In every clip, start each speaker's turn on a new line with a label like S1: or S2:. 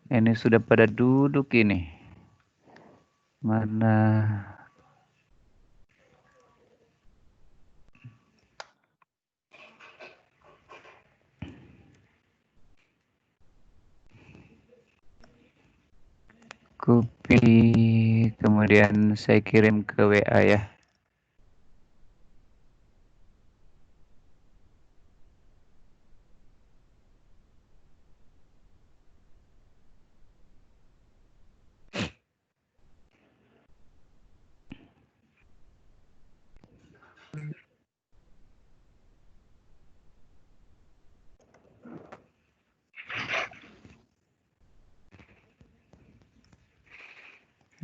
S1: Ini sudah pada duduk ini. Mana? Copy, kemudian saya kirim ke WA ya.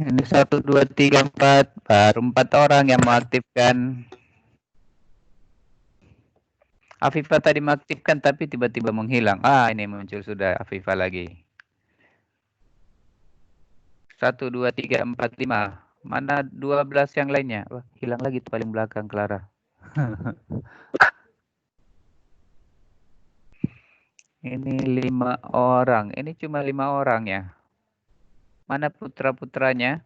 S1: Ini 1, 2, 3, 4. Baru 4 orang yang mengaktifkan. Afifah tadi mengaktifkan tapi tiba-tiba menghilang. Ini muncul sudah Afifah lagi. 1, 2, 3, 4, 5. Mana 12 yang lainnya? Wah, hilang lagi paling belakang Clara. Ini 5 orang. Ini cuma 5 orang ya. Mana putra-putranya?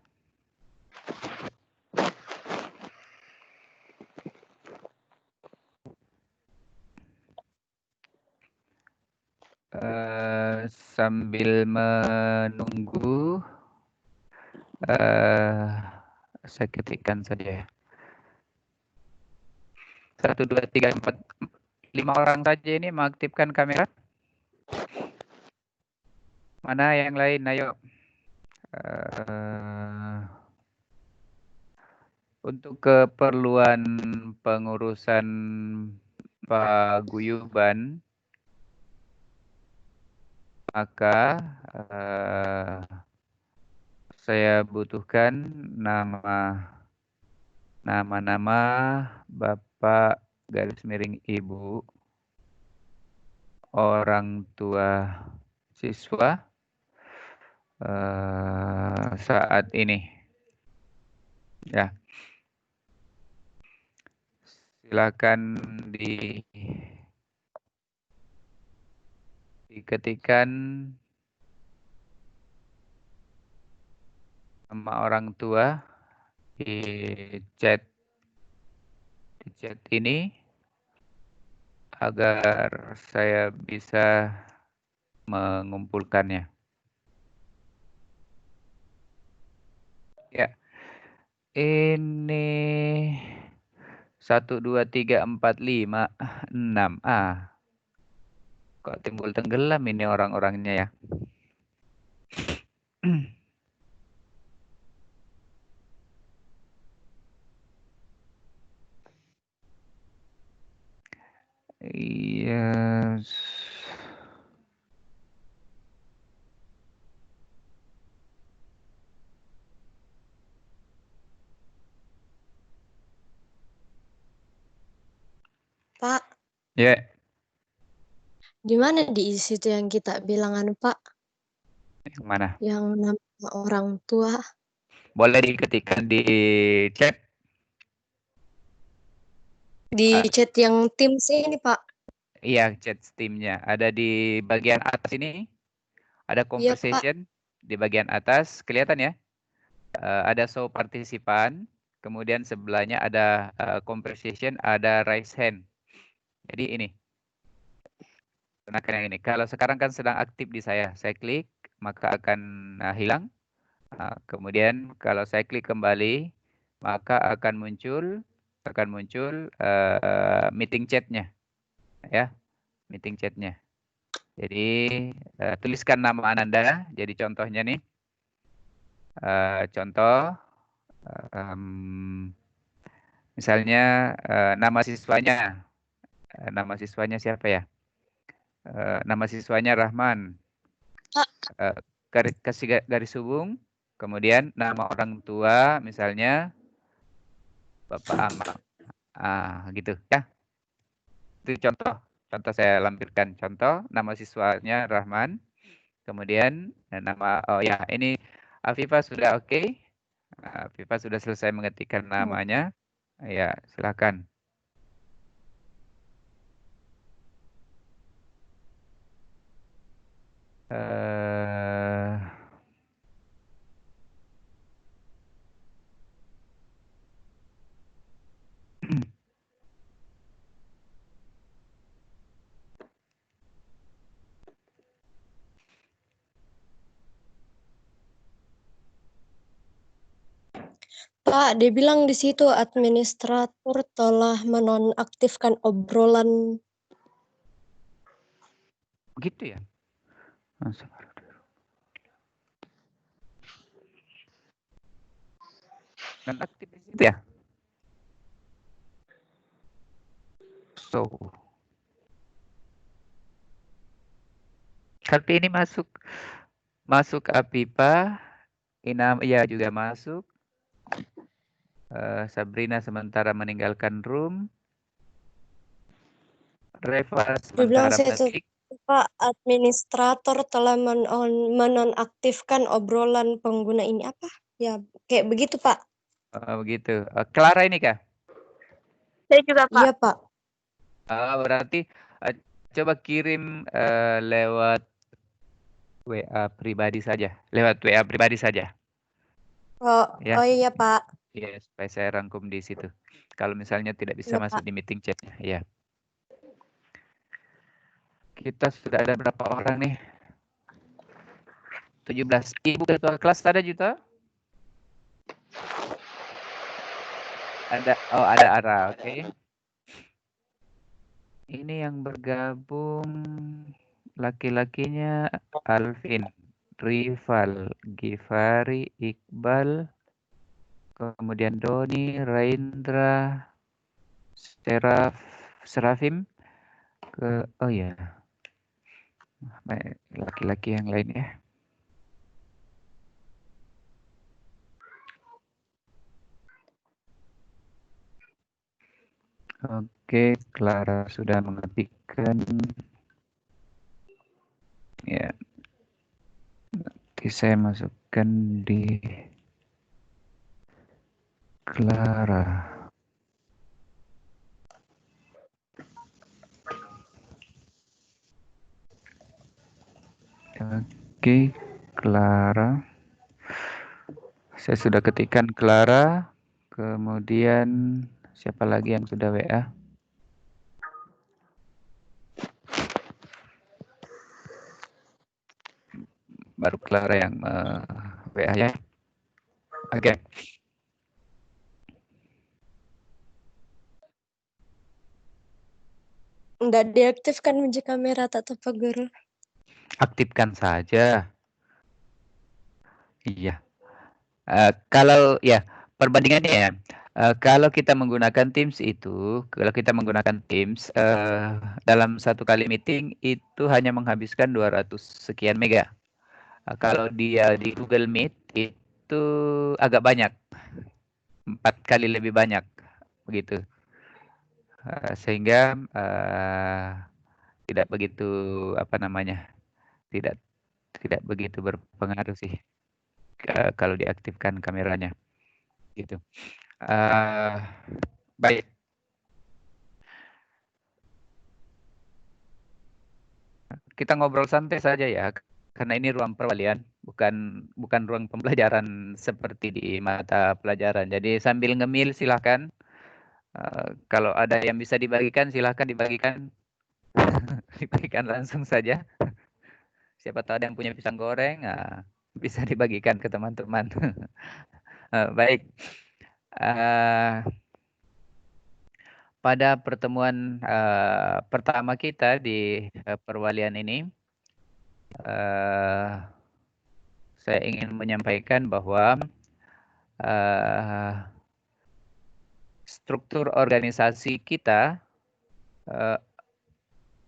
S1: Sambil menunggu, saya ketikkan saja ya. 1, 2, 3, 4, 5 orang saja ini mengaktifkan kamera. Mana yang lain? Ayo. Untuk keperluan pengurusan paguyuban, maka saya butuhkan nama-nama Bapak garis miring Ibu, orang tua siswa saat ini. Ya, silakan diketikkan nama orang tua di chat ini agar saya bisa mengumpulkannya. Ya, ini 1, 2, 3, 4, 5, 6. Kok timbul tenggelam ini orang-orangnya ya. Iya.
S2: Pak.
S1: Ya.
S2: Gimana di situ yang kita bilangan Pak?
S1: Yang mana?
S2: Yang nama orang tua.
S1: Boleh diketikkan di chat.
S2: Di chat yang tim ini Pak.
S1: Iya, chat Steam-nya. Ada di bagian atas ini. Ada
S2: Iya Pak.
S1: conversation di bagian atas. Kelihatan ya? Ada show partisipan. Kemudian sebelahnya ada conversation, ada raise hand. Jadi ini. Gunakan yang ini. Kalau sekarang kan sedang aktif di saya. Saya klik, maka akan hilang. Kemudian kalau saya klik kembali, maka akan muncul meeting chatnya, ya, meeting chatnya. Jadi tuliskan nama Ananda. Jadi contohnya nih, contoh, misalnya nama siswanya siapa ya? Nama siswanya Rahman. Kasih garis hubung, kemudian nama orang tua misalnya Bapak Amang. Gitu ya. Itu contoh saya lampirkan contoh nama siswanya Rahman. Kemudian ini Afifah sudah oke. Afifah sudah selesai mengetikkan namanya. Ya, silakan.
S2: Pak, dia bilang di situ administrator telah menonaktifkan obrolan.
S1: Begitu ya? Nonaktif di situ ya? So, tapi ini masuk Apipa, Inam ya juga masuk. Sabrina sementara meninggalkan room. Reva
S2: Dia bilang
S1: sementara
S2: situ,
S1: balik.
S2: Pak, administrator telah menonaktifkan obrolan pengguna ini apa? Ya, kayak begitu, Pak.
S1: Begitu. Clara ini kah?
S3: Saya juga, Pak.
S2: Iya, Pak.
S1: Berarti coba kirim lewat WA pribadi saja. Lewat WA pribadi saja. Ya.
S2: Oh iya, Pak.
S1: Ya, supaya saya rangkum di situ. Kalau misalnya tidak bisa
S2: Iya,
S1: masuk
S2: Pak.
S1: di meeting chatnya, ya. Kita sudah ada berapa orang nih? 17. Ibu ketua kelas ada Juta? Ada. Oh, ada Ara, oke. Ini yang bergabung laki-lakinya Alvin, Rival, Givari, Iqbal, kemudian Doni, Raindra, Serafim, oh ya, laki-laki yang lain ya. Oke, Clara sudah mengetikkan. Ya, nanti saya masukkan di Clara. Oke, Clara. Saya sudah ketikkan Clara. Kemudian siapa lagi yang sudah WA? Baru Clara yang WA ya. Oke.
S2: Nggak diaktifkan kunci kamera tak Pak Guru.
S1: Aktifkan saja. Iya. Kalau ya perbandingannya ya. Kalau kita menggunakan Teams dalam satu kali meeting itu hanya menghabiskan 200 sekian mega. Kalau dia di Google Meet itu agak banyak, 4 kali lebih banyak, begitu. Sehingga tidak begitu tidak begitu berpengaruh sih kalau diaktifkan kameranya, gitu. Baik. Kita ngobrol santai saja ya, karena ini ruang perwalian, bukan ruang pembelajaran seperti di mata pelajaran. Jadi sambil ngemil silahkan. Kalau ada yang bisa dibagikan silahkan dibagikan. Dibagikan langsung saja. Siapa tahu ada yang punya pisang goreng, bisa dibagikan ke teman-teman. Baik. Pada pertemuan pertama kita di perwalian ini, saya ingin menyampaikan bahwa struktur organisasi kita,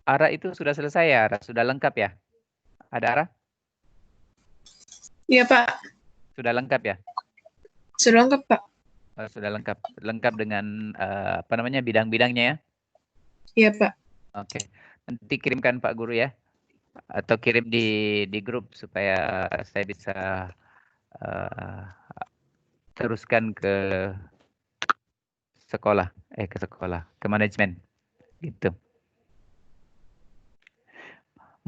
S1: ARA itu sudah selesai ya, ARA? Sudah lengkap ya? Ada ARA?
S3: Iya, Pak.
S1: Sudah lengkap ya?
S3: Sudah lengkap, Pak.
S1: Sudah lengkap. Lengkap dengan bidang-bidangnya ya?
S3: Iya, Pak.
S1: Oke. Nanti kirimkan Pak Guru ya. Atau kirim di grup supaya saya bisa teruskan ke sekolah, ke manajemen, gitu.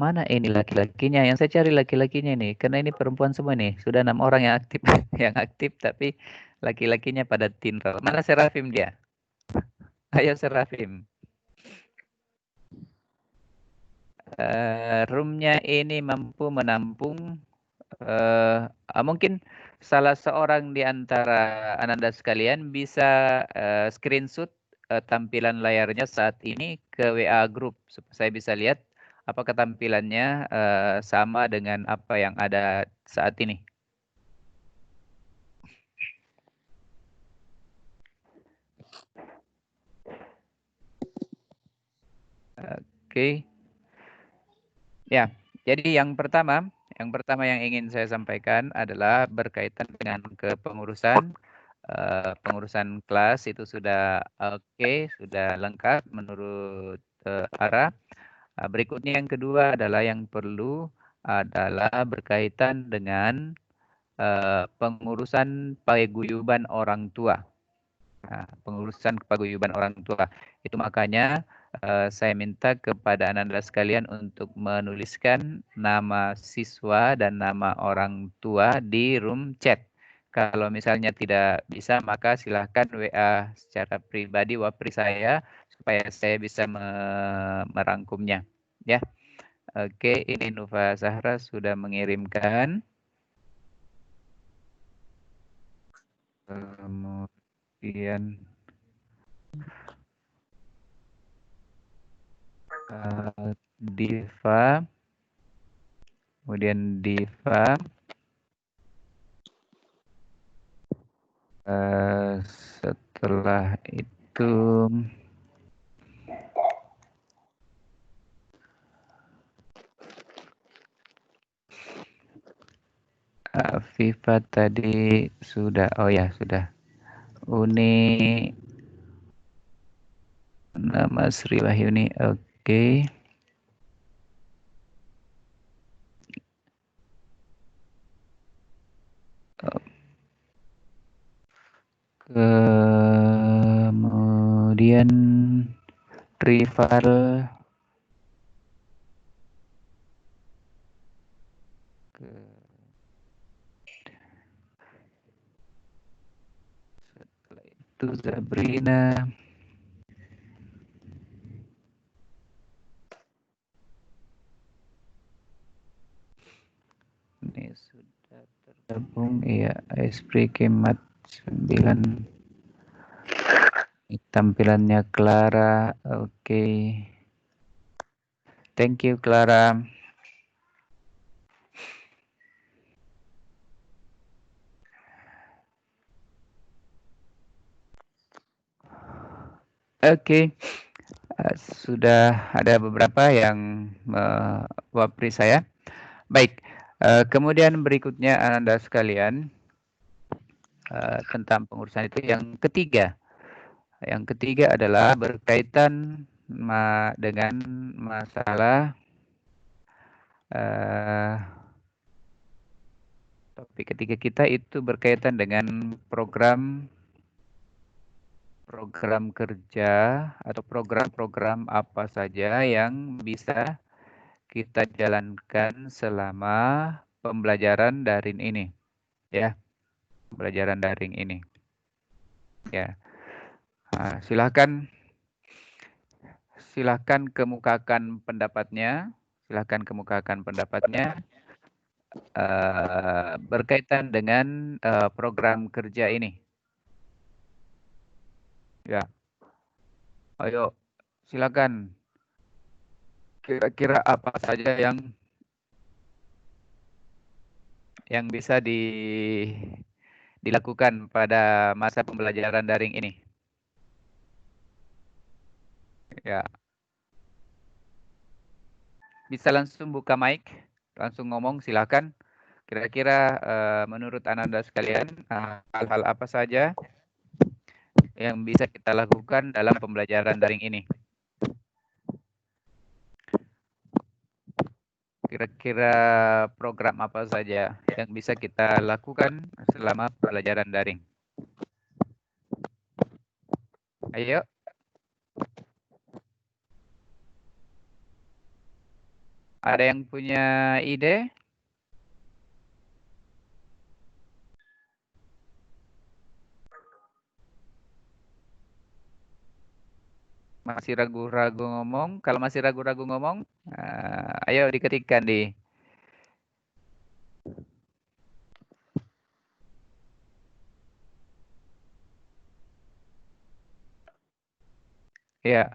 S1: Mana ini laki-lakinya? Yang saya cari laki-lakinya nih, karena ini perempuan semua nih. Sudah 6 orang yang aktif, tapi laki-lakinya pada tindral. Mana Serafim dia? Ayo Serafim. Roomnya ini mampu menampung Mungkin salah seorang di antara Ananda sekalian bisa screenshot tampilan layarnya saat ini ke WA Group supaya saya bisa lihat apakah tampilannya sama dengan apa yang ada saat ini. Oke. Ya, jadi yang pertama yang ingin saya sampaikan adalah berkaitan dengan kepengurusan. Pengurusan kelas itu sudah oke, sudah lengkap menurut Ara. Berikutnya yang kedua adalah yang perlu adalah berkaitan dengan pengurusan paguyuban orang tua. Pengurusan paguyuban orang tua. Itu makanya saya minta kepada Ananda sekalian untuk menuliskan nama siswa dan nama orang tua di room chat. Kalau misalnya tidak bisa, maka silahkan WA secara pribadi Wapri saya supaya saya bisa merangkumnya. Ya, oke. Ini Nufa Zahra sudah mengirimkan. Kemudian Diva, kemudian Diva, setelah itu Viva tadi sudah, oh ya sudah. Uni, nama Sri Wahyuni, oke. Kemudian Rival, setelah itu Sabrina. Ini sudah tergabung, iya. Esprit Kemat 9. Tampilannya Clara, oke. Thank you Clara. Oke. Sudah ada beberapa yang Wapri saya. Baik, kemudian berikutnya Anda sekalian tentang pengurusan itu yang ketiga. Yang ketiga adalah berkaitan dengan masalah topik ketiga kita itu berkaitan dengan program kerja atau program-program apa saja yang bisa kita jalankan selama pembelajaran daring ini, ya, pembelajaran daring ini, ya. Silahkan kemukakan pendapatnya, berkaitan dengan program kerja ini, ya. Ayo, silakan. Kira-kira apa saja yang bisa dilakukan pada masa pembelajaran daring ini? Ya. Bisa langsung buka mic, langsung ngomong, silakan. Kira-kira menurut Ananda sekalian, hal-hal apa saja yang bisa kita lakukan dalam pembelajaran daring ini? Kira-kira program apa saja yang bisa kita lakukan selama pembelajaran daring? Ayo. Ada yang punya ide? Masih ragu-ragu ngomong? Kalau masih ragu-ragu ngomong, ayo diketikkan di Ya,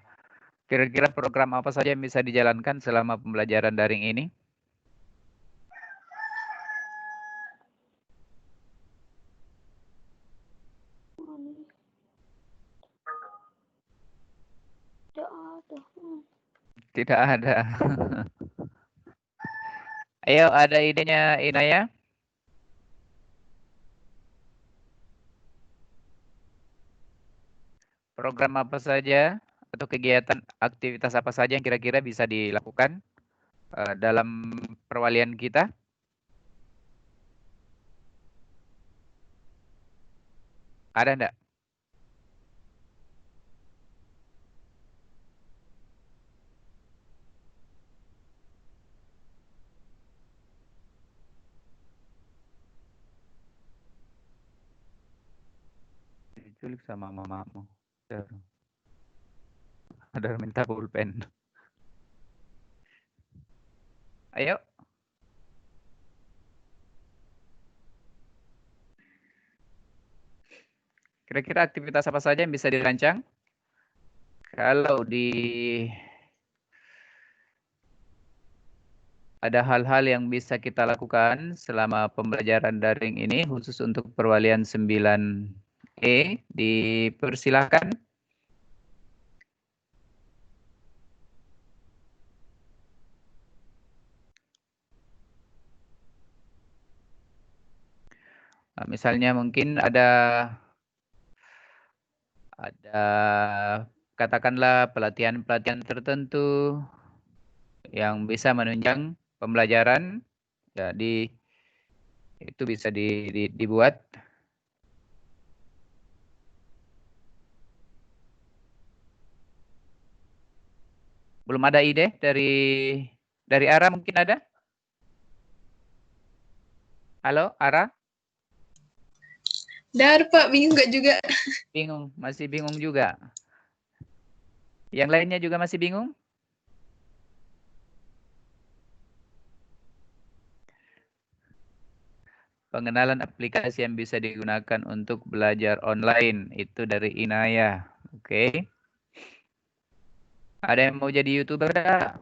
S1: kira-kira program apa saja yang bisa dijalankan selama pembelajaran daring ini? Tidak ada. Ayo, ada idenya Inaya? Program apa saja atau kegiatan aktivitas apa saja yang kira-kira bisa dilakukan dalam perwalian kita? Ada enggak? Diculik sama mamamu. Ada minta pulpen. Ayo. Kira-kira aktivitas apa saja yang bisa dirancang? Kalau ada hal-hal yang bisa kita lakukan selama pembelajaran daring ini khusus untuk perwalian 9E, dipersilakan. Nah, misalnya mungkin ada katakanlah pelatihan-pelatihan tertentu yang bisa menunjang pembelajaran. Jadi itu bisa dibuat. Belum ada ide dari Ara, mungkin ada? Halo, Ara?
S3: Dar, Pak, bingung nggak juga?
S1: Bingung, masih bingung juga. Yang lainnya juga masih bingung? Pengenalan aplikasi yang bisa digunakan untuk belajar online itu dari Inaya. Oke. Ada yang mau jadi YouTuber enggak?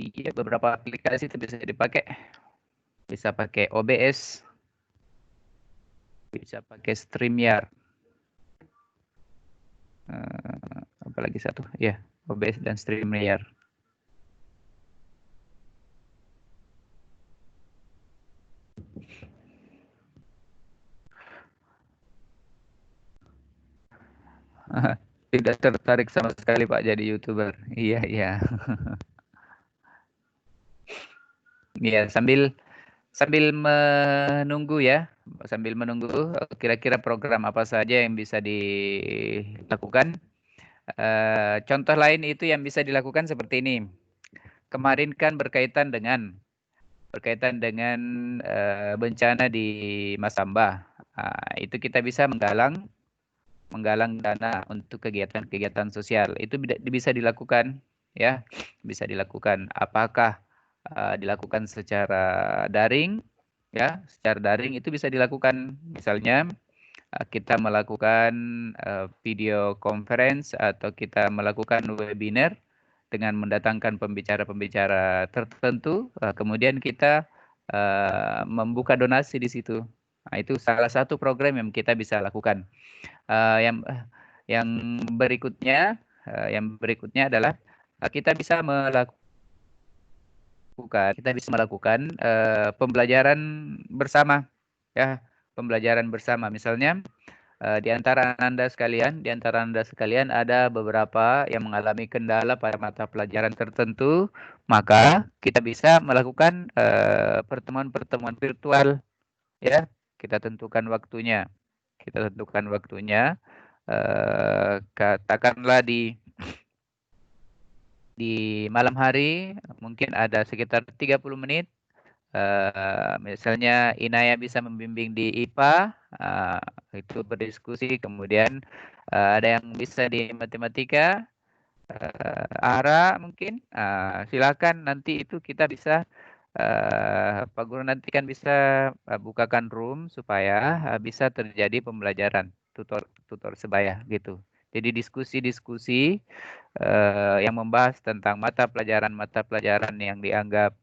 S1: Iya, beberapa aplikasi itu bisa dipakai. Bisa pakai OBS, bisa pakai StreamYard. Apalagi satu, ya, OBS dan StreamYard. Tidak tertarik sama sekali Pak jadi YouTuber. Iya, iya. Iya, sambil menunggu ya, sambil menunggu kira-kira program apa saja yang bisa dilakukan. Contoh lain itu yang bisa dilakukan seperti ini. Kemarin kan berkaitan dengan bencana di Masamba. Itu kita bisa menggalang dana untuk kegiatan-kegiatan sosial. Itu bisa dilakukan, ya, bisa dilakukan. Apakah dilakukan secara daring? Ya, secara daring itu bisa dilakukan. Misalnya kita melakukan video conference atau kita melakukan webinar dengan mendatangkan pembicara-pembicara tertentu, kemudian kita membuka donasi di situ. Nah, itu salah satu program yang kita bisa lakukan. Yang berikutnya adalah kita bisa melakukan pembelajaran bersama, ya, pembelajaran bersama. Misalnya di antara Anda sekalian ada beberapa yang mengalami kendala pada mata pelajaran tertentu, maka kita bisa melakukan pertemuan-pertemuan virtual, ya. Kita tentukan waktunya. Katakanlah di malam hari mungkin ada sekitar 30 menit Misalnya Inaya bisa membimbing di IPA, itu berdiskusi. Kemudian ada yang bisa di matematika, Ara mungkin. Silakan nanti itu kita bisa, Pak Guru nanti kan bisa bukakan room supaya bisa terjadi pembelajaran tutor sebaya gitu. Jadi diskusi-diskusi yang membahas tentang mata pelajaran yang dianggap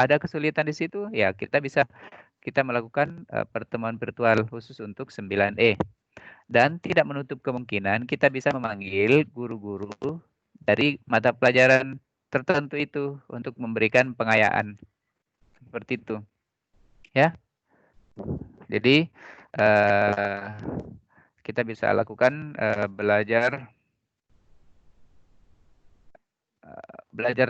S1: ada kesulitan di situ, ya kita melakukan pertemuan virtual khusus untuk 9E. Dan tidak menutup kemungkinan kita bisa memanggil guru-guru dari mata pelajaran tertentu itu untuk memberikan pengayaan. Seperti itu. Ya. Jadi kita bisa lakukan belajar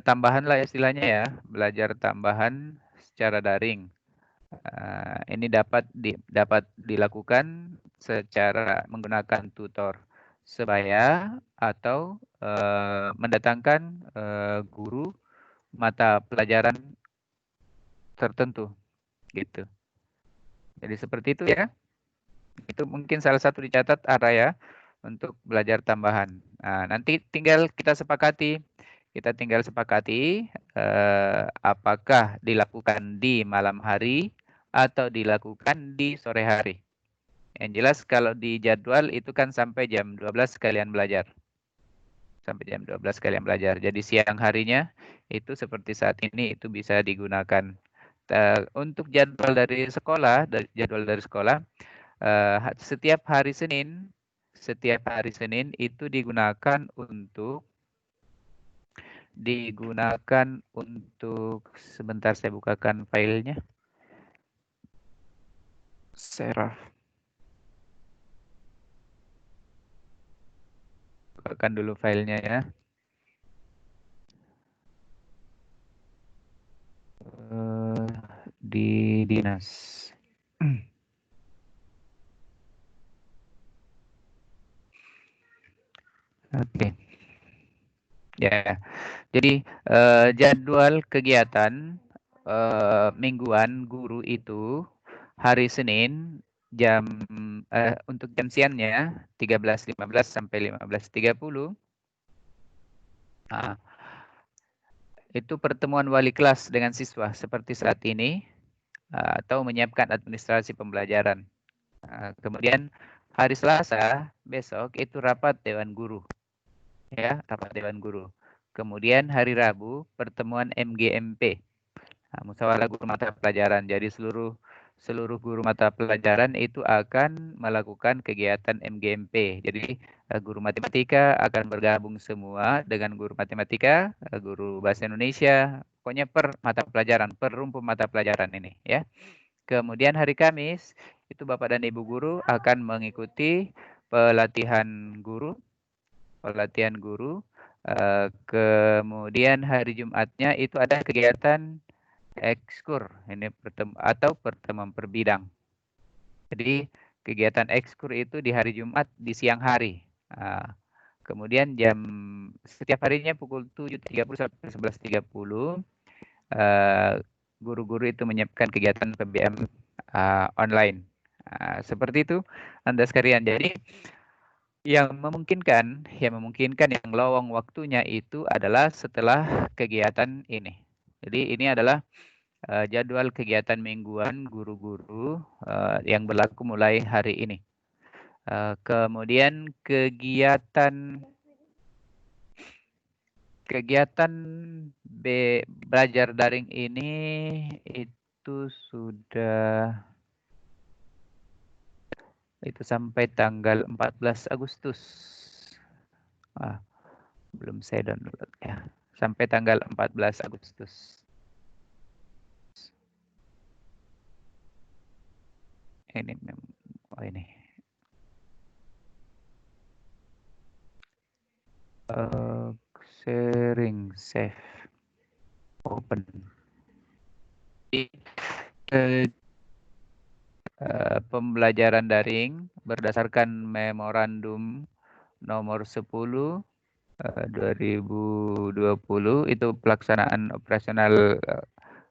S1: tambahan lah istilahnya ya, belajar tambahan secara daring. Ini dapat dilakukan secara menggunakan tutor sebaya atau mendatangkan guru mata pelajaran tertentu gitu. Jadi seperti itu ya. Itu mungkin salah satu dicatat area untuk belajar tambahan. Nanti tinggal kita sepakati. Apakah dilakukan di malam hari atau dilakukan di sore hari. Yang jelas kalau di jadwal itu kan sampai jam 12 kalian belajar. Sampai jam 12 kalian belajar. Jadi siang harinya itu seperti saat ini itu bisa digunakan. Untuk jadwal dari sekolah, setiap hari Senin itu digunakan untuk sebentar saya bukakan filenya. Seraf. Bukakan dulu filenya ya. Di dinas. Oke. Ya. Jadi jadwal kegiatan mingguan guru itu hari Senin untuk jam siangnya 13.15 sampai 15.30. Itu pertemuan wali kelas dengan siswa seperti saat ini atau menyiapkan administrasi pembelajaran. Kemudian hari Selasa besok itu rapat dewan guru. Ya, rapat dewan guru. Kemudian hari Rabu pertemuan MGMP. Musyawarah guru mata pelajaran. Jadi seluruh guru mata pelajaran itu akan melakukan kegiatan MGMP. Jadi guru matematika akan bergabung semua dengan guru matematika, guru bahasa Indonesia, pokoknya per mata pelajaran, per rumpun mata pelajaran ini ya. Kemudian hari Kamis itu Bapak dan Ibu guru akan mengikuti pelatihan guru. Kemudian hari Jumatnya itu ada kegiatan ekskur ini pertemuan per bidang. Jadi kegiatan ekskur itu di hari Jumat di siang hari. Kemudian setiap harinya pukul 7.30 sampai 11.30 guru-guru itu menyiapkan kegiatan PBM online. Seperti itu Anda sekalian. Jadi yang memungkinkan yang lowong waktunya itu adalah setelah kegiatan ini. Jadi ini adalah jadwal kegiatan mingguan guru-guru yang berlaku mulai hari ini. Kemudian kegiatan belajar daring ini itu sampai tanggal 14 Agustus. Belum saya download ya. Sampai tanggal 14 Agustus. Ini sharing save open. Pembelajaran daring berdasarkan memorandum nomor 10 2020 itu pelaksanaan operasional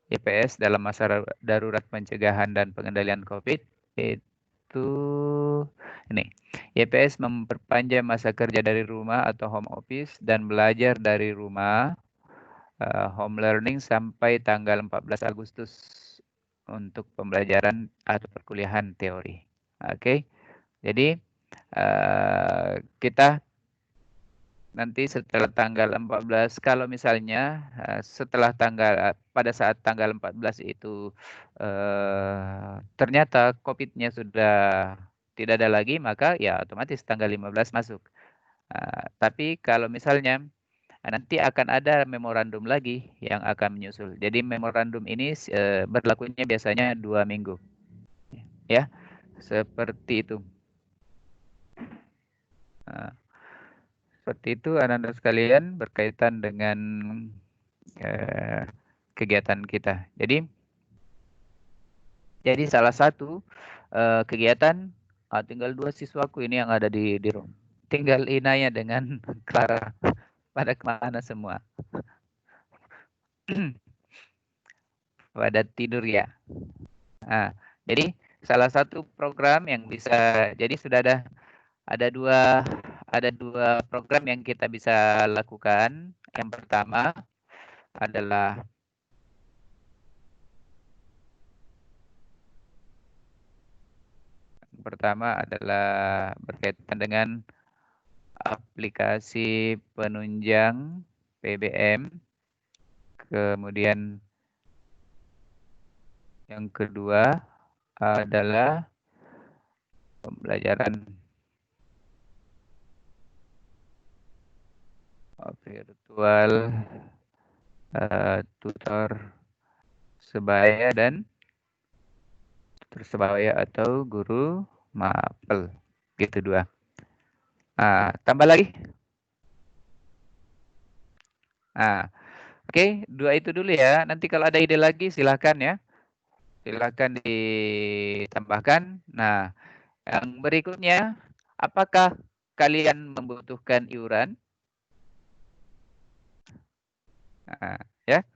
S1: YPS dalam masa darurat pencegahan dan pengendalian COVID itu ini. YPS memperpanjang masa kerja dari rumah atau home office dan belajar dari rumah home learning sampai tanggal 14 Agustus untuk pembelajaran atau perkuliahan teori. Oke. Jadi kita nanti setelah tanggal 14, kalau misalnya setelah pada saat tanggal 14 itu ternyata COVID-nya sudah tidak ada lagi, maka ya otomatis tanggal 15 masuk. Tapi kalau misalnya nanti akan ada memorandum lagi yang akan menyusul. Jadi memorandum ini berlakunya biasanya 2 minggu. Ya, seperti itu. Seperti itu anak-anak sekalian berkaitan dengan kegiatan kita. Jadi salah satu kegiatan tinggal 2 siswaku ini yang ada di room. Tinggal Inaya dengan Clara pada kemana semua. Pada tidur ya. Nah, jadi salah satu program yang bisa, jadi sudah ada dua program yang kita bisa lakukan. Yang pertama adalah berkaitan dengan aplikasi penunjang PBM. Kemudian yang kedua adalah pembelajaran virtual tutor sebaya dan tutor sebaya atau guru mapel. Gitu 2. Tambah lagi. Oke, 2 itu dulu ya. Nanti kalau ada ide lagi silakan ya. Silakan ditambahkan. Nah, yang berikutnya, apakah kalian membutuhkan iuran? Ya.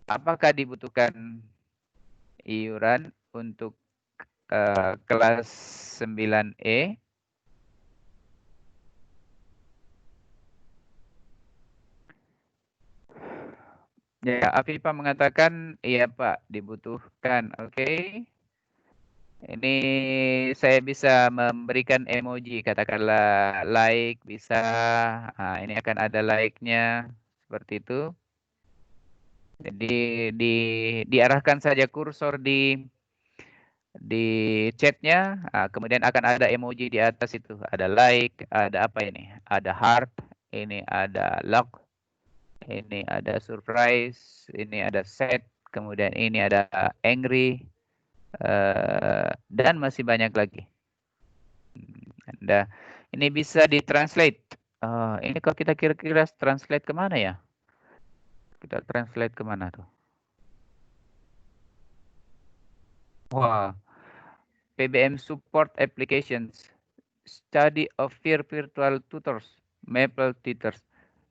S1: Apakah dibutuhkan iuran untuk kelas 9E? Ya, Afifah mengatakan, iya Pak, dibutuhkan. Oke. Ini saya bisa memberikan emoji, katakanlah like, bisa. Ini akan ada like-nya, seperti itu. Jadi diarahkan saja kursor di chatnya, kemudian akan ada emoji di atas itu. Ada like, ada apa ini? Ada heart, ini ada lock, ini ada surprise, ini ada sad, kemudian ini ada angry, dan masih banyak lagi. Ini bisa ditranslate. Ini kalau kita kira-kira translate kemana ya? Kita translate kemana tuh? Wah, PBM support applications, study of virtual tutors, Maple tutors.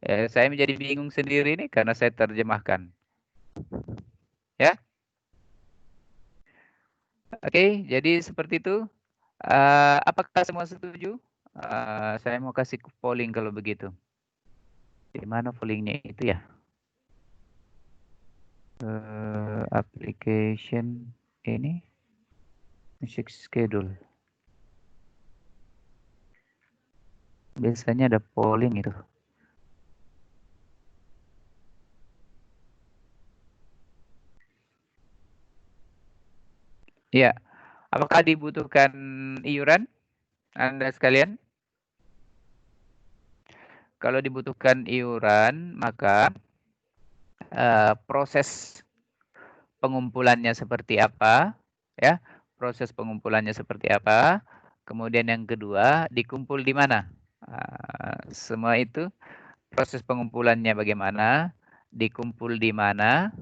S1: Saya menjadi bingung sendiri nih karena saya terjemahkan. Ya. Oke, jadi seperti itu. Apakah semua setuju? Saya mau kasih polling kalau begitu. Di mana pollingnya itu ya? Application ini music schedule. Biasanya ada polling itu. Ya, apakah dibutuhkan iuran Anda sekalian? Kalau dibutuhkan iuran, maka proses pengumpulannya seperti apa? Ya, proses pengumpulannya seperti apa? Kemudian yang kedua, dikumpul di mana? Semua itu proses pengumpulannya bagaimana? Dikumpul di mana?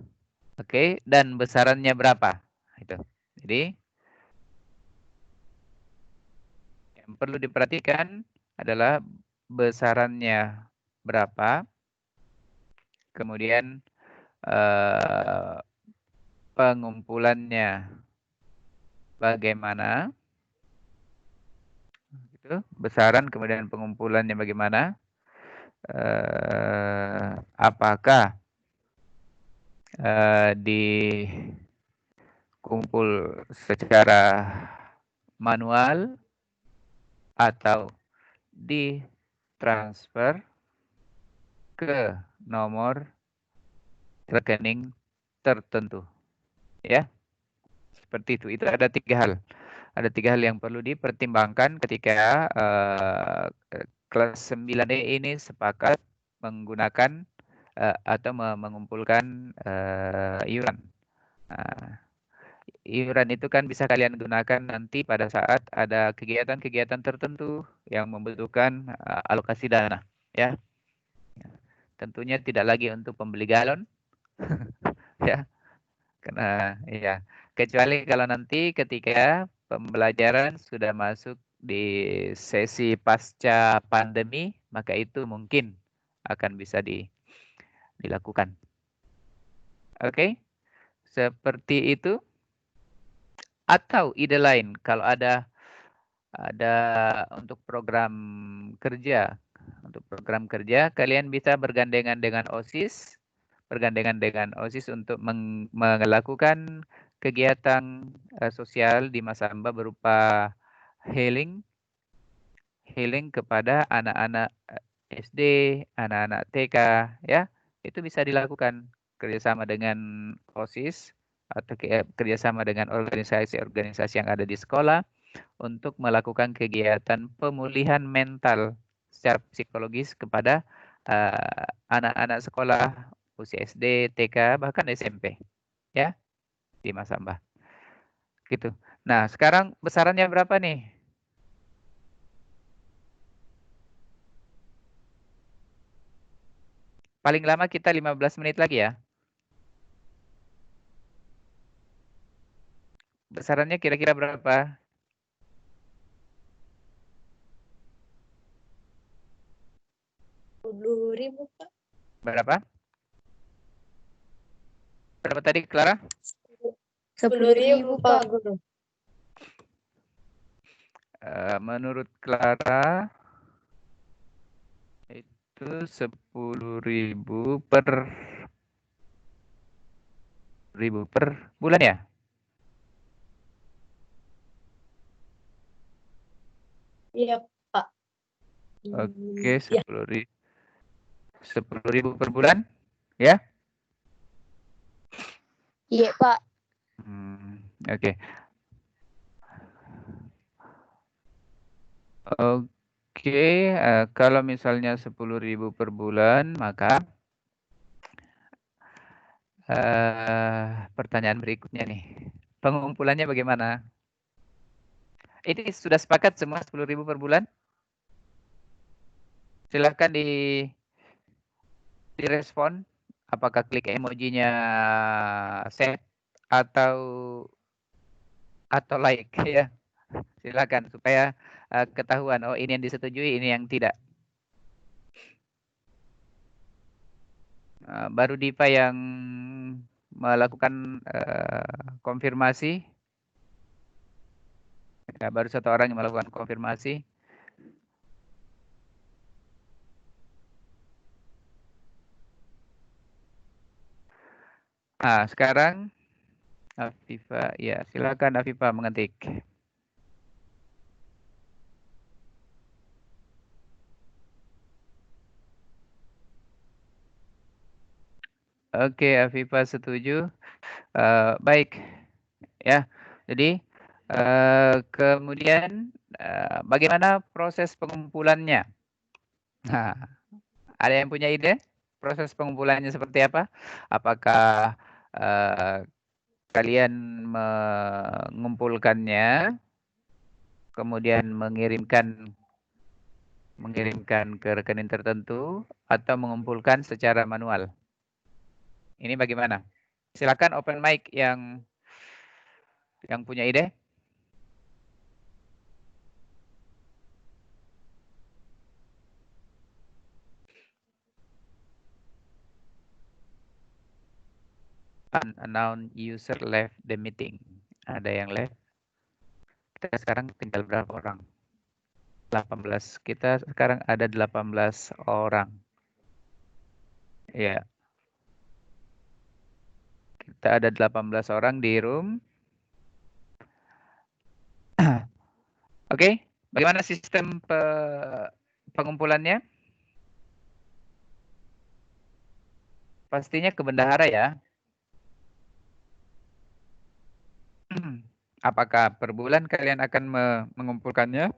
S1: Oke, dan besarannya berapa? Itu. Jadi yang perlu diperhatikan adalah besarannya berapa, kemudian pengumpulannya bagaimana, gitu, besaran, kemudian pengumpulannya bagaimana, apakah dikumpul secara manual atau ditransfer ke nomor rekening tertentu, ya, seperti itu. Itu ada 3 hal. Ada 3 hal yang perlu dipertimbangkan ketika kelas 9E ini sepakat menggunakan atau mengumpulkan iuran. Nah, iuran itu kan bisa kalian gunakan nanti pada saat ada kegiatan-kegiatan tertentu yang membutuhkan alokasi dana, ya. Tentunya tidak lagi untuk pembeli galon, ya. Karena ya, kecuali kalau nanti ketika pembelajaran sudah masuk di sesi pasca pandemi, maka itu mungkin akan bisa dilakukan. Oke, seperti itu. Atau ide lain, kalau ada untuk program kerja, kalian bisa bergandengan dengan OSIS, untuk melakukan kegiatan sosial di Masamba berupa healing kepada anak-anak SD, anak-anak TK, ya, itu bisa dilakukan kerjasama dengan OSIS atau kerjasama dengan organisasi-organisasi yang ada di sekolah untuk melakukan kegiatan pemulihan mental secara psikologis kepada anak-anak sekolah usia SD, TK, bahkan SMP, ya, di Masamba. Gitu. Nah, sekarang besarannya berapa nih? Paling lama kita 15 menit lagi ya. Besarannya kira-kira berapa?
S2: Rp10.000, Pak.
S1: Berapa? Berapa tadi, Clara?
S2: 10.000, Pak Guru.
S1: Menurut Clara itu 10.000 per bulan ya?
S2: Iya, Pak.
S1: Oke,
S2: Ya.
S1: 10.000 per bulan, ya?
S2: Iya, Pak.
S1: Oke. Oke, kalau misalnya 10.000 per bulan, maka pertanyaan berikutnya nih, pengumpulannya bagaimana? Ini sudah sepakat semua 10.000 per bulan? Silahkan direspon, apakah klik emojinya set atau like, ya. Silakan supaya ketahuan, oh ini yang disetujui, ini yang tidak. Baru Diva yang melakukan konfirmasi. Ya, baru 1 orang yang melakukan konfirmasi. Nah, sekarang Afifa, ya silakan Afifa mengetik. Oke, Afifa setuju. Baik, ya. Jadi kemudian bagaimana proses pengumpulannya? Nah, ada yang punya ide? Proses pengumpulannya seperti apa? Apakah kalian mengumpulkannya, kemudian mengirimkan ke rekening tertentu, atau mengumpulkan secara manual? Ini bagaimana? Silakan open mic yang punya ide. unknown user left the meeting. Ada yang left. Kita sekarang tinggal berapa orang? 18. Kita sekarang ada 18 orang. Ya. Kita ada 18 orang di room. Oke, bagaimana sistem pengumpulannya? Pastinya ke bendahara ya. Apakah per bulan kalian akan mengumpulkannya?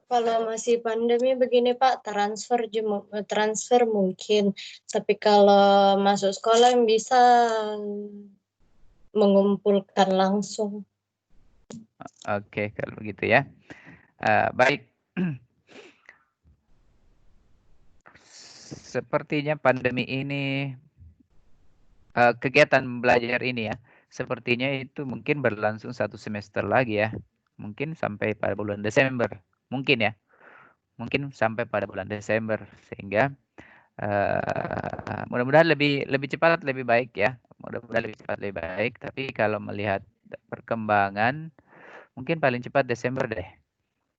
S2: Kalau masih pandemi begini Pak, transfer mungkin. Tapi kalau masuk sekolah yang bisa mengumpulkan langsung.
S1: Oke, kalau begitu ya. Baik. Sepertinya pandemi ini, kegiatan belajar ini ya, sepertinya itu mungkin berlangsung 1 semester lagi ya. Mungkin sampai pada bulan Desember. Mungkin ya. Mungkin sampai pada bulan Desember. Sehingga mudah-mudahan lebih cepat lebih baik ya. Mudah-mudahan lebih cepat lebih baik. Tapi kalau melihat perkembangan, mungkin paling cepat Desember deh.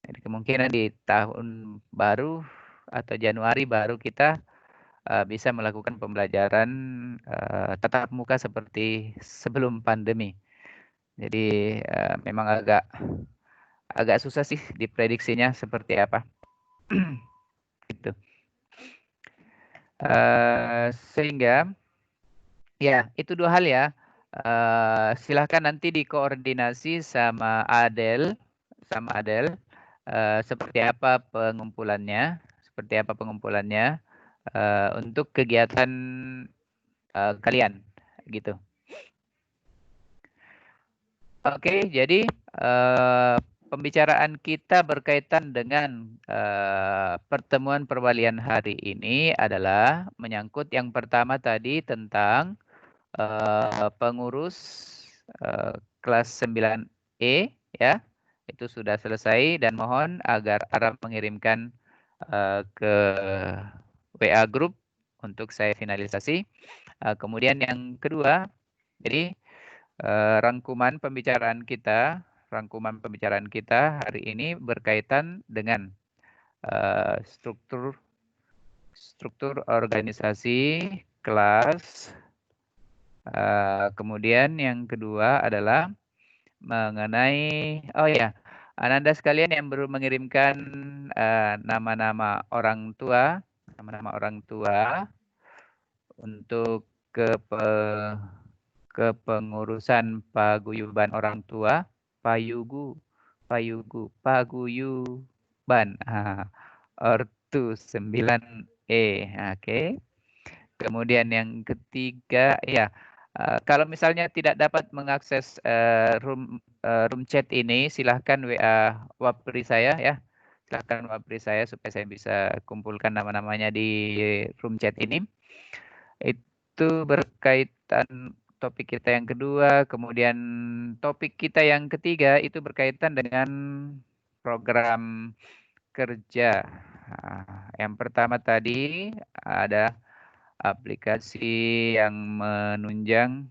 S1: Jadi kemungkinan di tahun baru atau Januari baru kita bisa melakukan pembelajaran tatap muka seperti sebelum pandemi. Jadi memang agak susah sih diprediksinya seperti apa. Gitu. Sehingga ya itu 2 hal ya. Silahkan nanti dikoordinasi sama Adel, seperti apa pengumpulannya, untuk kegiatan kalian, gitu. Oke, jadi pembicaraan kita berkaitan dengan pertemuan perwalian hari ini adalah menyangkut yang pertama tadi tentang pengurus kelas 9E ya. Itu sudah selesai dan mohon agar Arab mengirimkan ke WA group untuk saya finalisasi. Kemudian yang kedua, jadi rangkuman pembicaraan kita hari ini berkaitan dengan struktur organisasi kelas. Kemudian yang kedua adalah mengenai, oh ya, Ananda sekalian yang baru mengirimkan nama-nama orang tua untuk kepengurusan paguyuban orang tua, paguyuban, ortu 9E, oke. Kemudian yang ketiga, ya, kalau misalnya tidak dapat mengakses room chat ini, silahkan WA Wapri saya ya. Silahkan Wapri saya supaya saya bisa kumpulkan nama-namanya di room chat ini. Itu berkaitan topik kita yang kedua. Kemudian topik kita yang ketiga itu berkaitan dengan program kerja. Yang pertama tadi ada aplikasi yang menunjang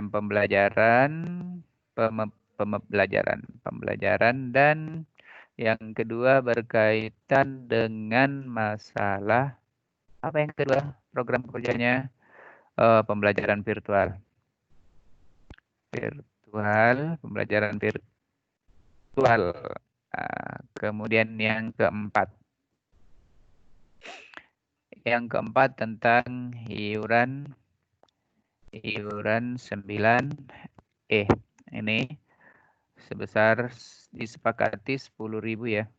S1: pembelajaran dan yang kedua berkaitan dengan masalah apa yang kedua program kerjanya pembelajaran virtual pembelajaran virtual. Kemudian yang keempat tentang iuran 9E ini sebesar disepakati 10.000 ya.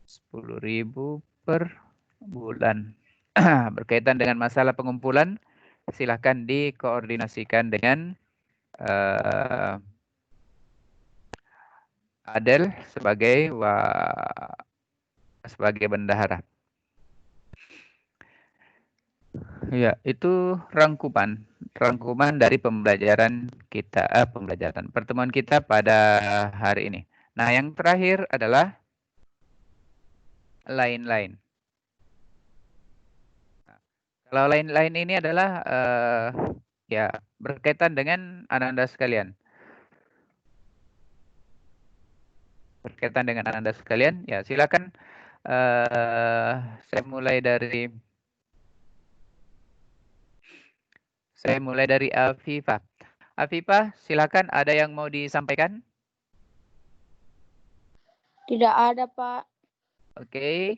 S1: 10.000 per bulan. Berkaitan dengan masalah pengumpulan, silahkan dikoordinasikan dengan Adel sebagai bendahara. Ya, itu rangkuman dari pertemuan kita pada hari ini. Nah, yang terakhir adalah lain-lain. Kalau lain-lain ini adalah ya berkaitan dengan Anda sekalian. Berkaitan dengan Anda sekalian, ya silakan saya mulai dari Afifah. Afifah, silakan, ada yang mau disampaikan?
S3: Tidak ada, Pak.
S1: Oke.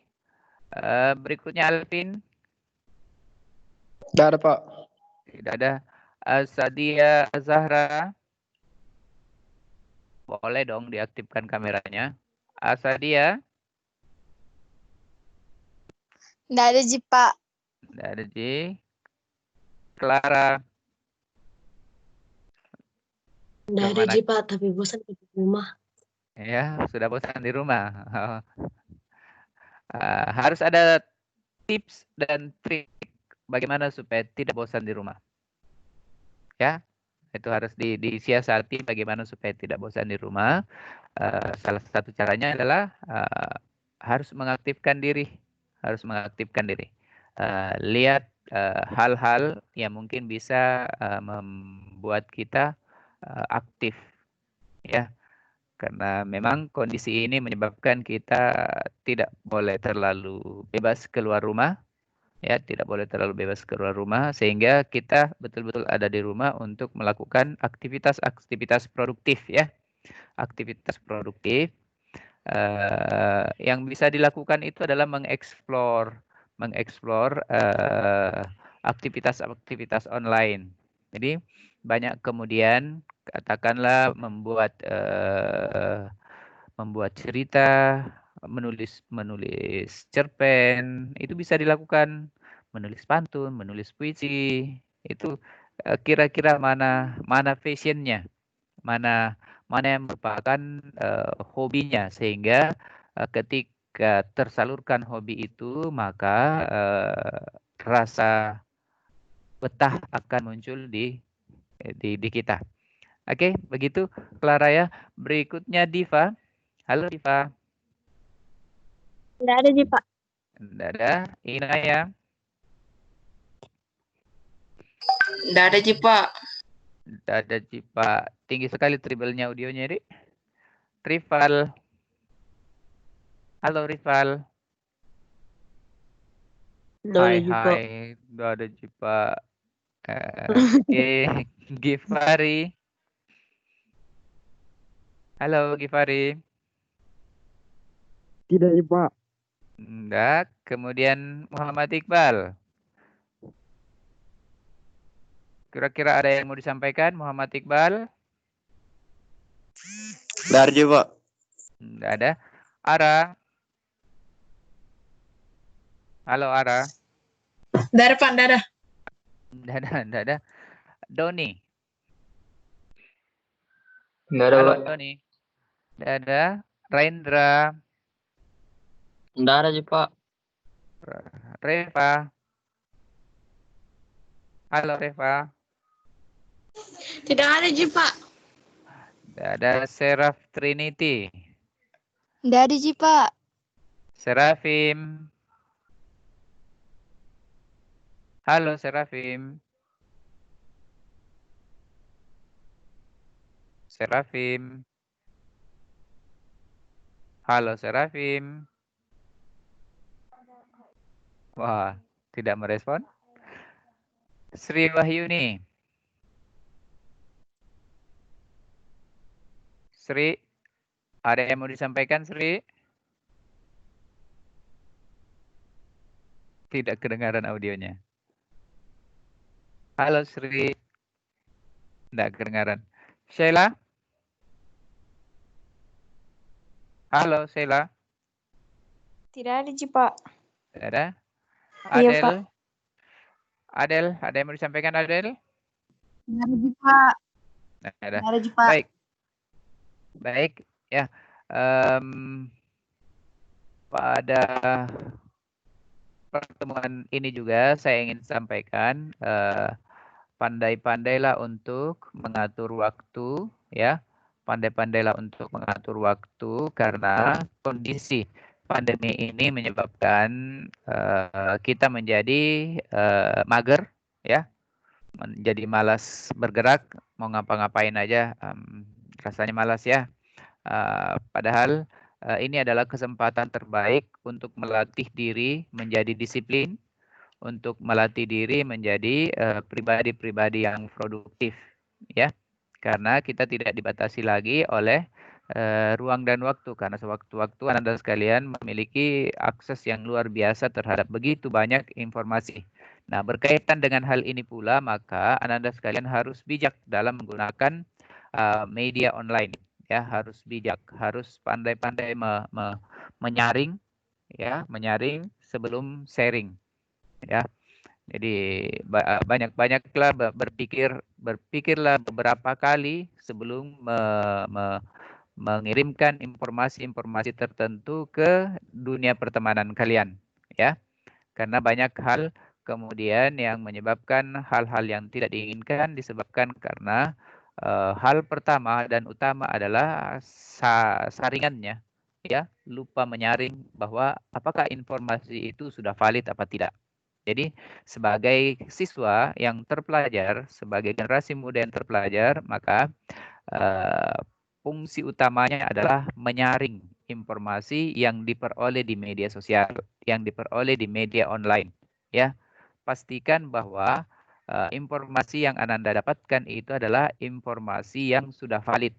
S1: Berikutnya Alvin.
S4: Tidak ada, Pak.
S1: Tidak ada. Sadia Zahra. Boleh dong diaktifkan kameranya. Sadia.
S3: Tidak ada, Ji, Pak.
S1: Tidak ada, Ji. Clara.
S2: Nggak ada
S1: Kemana?
S2: Ji Pak, tapi bosan di rumah.
S1: Ya, sudah bosan di rumah. Harus ada tips dan trik bagaimana supaya tidak bosan di rumah. Ya, itu harus disiasati bagaimana supaya tidak bosan di rumah. Salah satu caranya adalah harus mengaktifkan diri. Lihat hal-hal yang mungkin bisa membuat kita aktif, ya. Karena memang kondisi ini menyebabkan kita tidak boleh terlalu bebas keluar rumah, ya, tidak boleh terlalu bebas keluar rumah, sehingga kita betul-betul ada di rumah untuk melakukan aktivitas produktif, ya, aktivitas produktif. Yang bisa dilakukan itu adalah mengeksplor aktivitas online. Jadi banyak kemudian katakanlah membuat cerita, menulis cerpen, itu bisa dilakukan. Menulis pantun, menulis puisi, itu kira-kira mana passionnya, mana yang merupakan hobinya, sehingga ketika tersalurkan hobi itu, maka rasa betah akan muncul di kita. Oke, begitu Clara ya. Berikutnya Diva. Halo Diva.
S3: Tidak ada, Ji, Pak.
S1: Tidak ada. Inaya.
S3: Tidak ada, Ji, Pak.
S1: Tidak ada Cipa. Tinggi sekali treble-nya audionya, Dik. Rival. Halo Rival. Hai. Tidak ada Cipa. Oke. Gifari. Halo Gifari.
S4: Tidak, Pak.
S1: Tidak. Kemudian Muhammad Iqbal. Kira-kira ada yang mau disampaikan, Muhammad Iqbal?
S4: Tidak ada, Pak.
S1: Tidak ada. Ara. Halo Ara.
S3: Tidak ada, Pak. Tidak ada.
S1: Tidak ada. Doni.
S4: Tidak ada,
S1: Halo
S4: Pak.
S1: Doni. Tidak ada. Rendra.
S4: Tidak ada, Pak.
S1: Reva. Halo Reva.
S3: Tidak ada, Ji, Pak.
S1: Tidak ada. Seraf Trinity.
S3: Tidak ada, Ji, Pak.
S1: Serafim. Halo Serafim. Serafim. Halo Serafim. Wah, tidak merespon. Sri Wahyuni. Sri, ada yang mau disampaikan Sri? Tidak kedengaran audionya. Halo Sri. Tidak kedengaran. Sheila? Halo Sheila.
S3: Tidak ada, Ji, Pak.
S1: Tidak ada.
S3: Iya,
S1: Adel?
S3: Pak.
S1: Adel, ada yang mau disampaikan Adel?
S3: Tidak ada, Ji, Pak.
S1: Tidak ada.
S3: Tidak ada, Ji, Pak.
S1: Baik, ya. Pada pertemuan ini juga saya ingin sampaikan, pandai-pandailah untuk mengatur waktu, ya. pandai-pandailah untuk mengatur waktu karena kondisi pandemi ini menyebabkan kita menjadi mager, ya, menjadi malas bergerak, mau ngapa-ngapain aja rasanya malas ya. Padahal ini adalah kesempatan terbaik untuk melatih diri menjadi disiplin, untuk melatih diri menjadi pribadi-pribadi yang produktif, ya. Karena kita tidak dibatasi lagi oleh ruang dan waktu, karena sewaktu-waktu Anda sekalian memiliki akses yang luar biasa terhadap begitu banyak informasi. Nah, berkaitan dengan hal ini pula, maka Anda sekalian harus bijak dalam menggunakan media online. Ya, harus bijak, harus pandai-pandai menyaring, ya, menyaring sebelum sharing, ya. Jadi banyak-banyaklah berpikirlah beberapa kali sebelum mengirimkan informasi-informasi tertentu ke dunia pertemanan kalian, ya. Karena banyak hal kemudian yang menyebabkan hal-hal yang tidak diinginkan disebabkan karena hal pertama dan utama adalah saringannya, ya, lupa menyaring bahwa apakah informasi itu sudah valid apa tidak. Jadi sebagai siswa yang terpelajar, sebagai generasi muda yang terpelajar, maka fungsi utamanya adalah menyaring informasi yang diperoleh di media sosial, yang diperoleh di media online, ya. Pastikan bahwa informasi yang Ananda dapatkan itu adalah informasi yang sudah valid,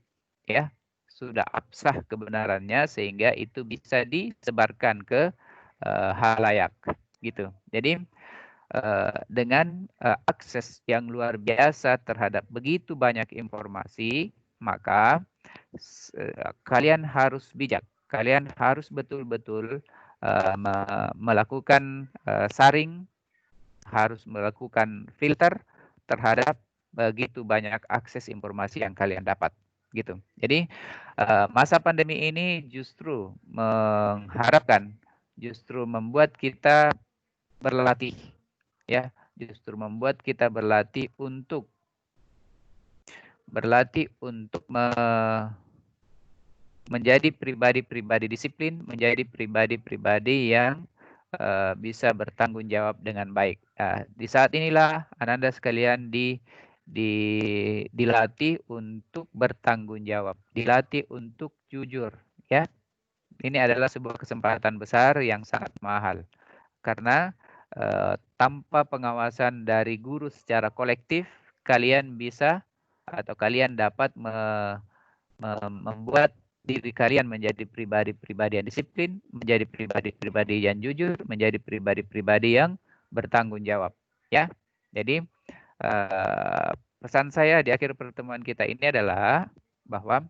S1: ya, sudah absah kebenarannya sehingga itu bisa disebarkan ke halayak, gitu. Jadi dengan akses yang luar biasa terhadap begitu banyak informasi, maka kalian harus bijak, kalian harus betul-betul melakukan saring, harus melakukan filter terhadap begitu banyak akses informasi yang kalian dapat, gitu. Jadi masa pandemi ini justru mengharapkan, justru membuat kita berlatih, ya, justru membuat kita berlatih untuk menjadi pribadi-pribadi disiplin, menjadi pribadi-pribadi yang bisa bertanggung jawab dengan baik. Di saat inilah Ananda sekalian dilatih untuk bertanggung jawab, dilatih untuk jujur, ya. Ini adalah sebuah kesempatan besar yang sangat mahal karena tanpa pengawasan dari guru secara kolektif, kalian bisa atau kalian dapat membuat diri kalian menjadi pribadi-pribadi yang disiplin, menjadi pribadi-pribadi yang jujur, menjadi pribadi-pribadi yang bertanggung jawab, ya. Jadi pesan saya di akhir pertemuan kita ini adalah bahwa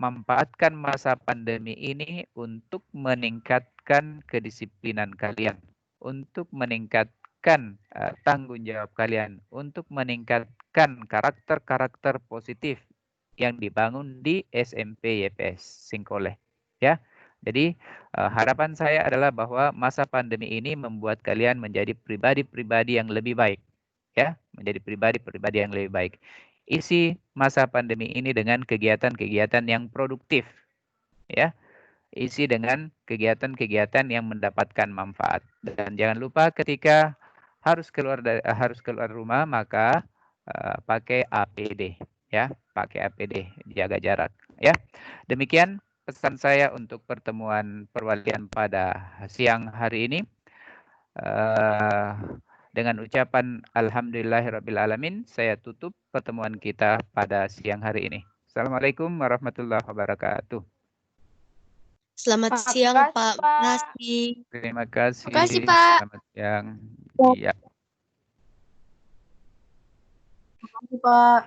S1: manfaatkan masa pandemi ini untuk meningkatkan kedisiplinan kalian, untuk meningkatkan tanggung jawab kalian, untuk meningkatkan karakter-karakter positif yang dibangun di SMP YPS Singkoleh, ya. Jadi harapan saya adalah bahwa masa pandemi ini membuat kalian menjadi pribadi-pribadi yang lebih baik, ya, menjadi pribadi-pribadi yang lebih baik. Isi masa pandemi ini dengan kegiatan-kegiatan yang produktif, ya. Isi dengan kegiatan-kegiatan yang mendapatkan manfaat. Dan jangan lupa ketika harus keluar rumah maka pakai APD, ya, pakai APD, jaga jarak, ya. Demikian pesan saya untuk pertemuan perwalian pada siang hari ini. Dengan ucapan alhamdulillahirrabbilalamin, saya tutup pertemuan kita pada siang hari ini. Assalamualaikum warahmatullahi wabarakatuh.
S2: Selamat siang, Pak. Terima kasih.
S1: Terima kasih.
S3: Makasih, Pak.
S1: Selamat siang. Iya.
S3: Terima kasih, Pak.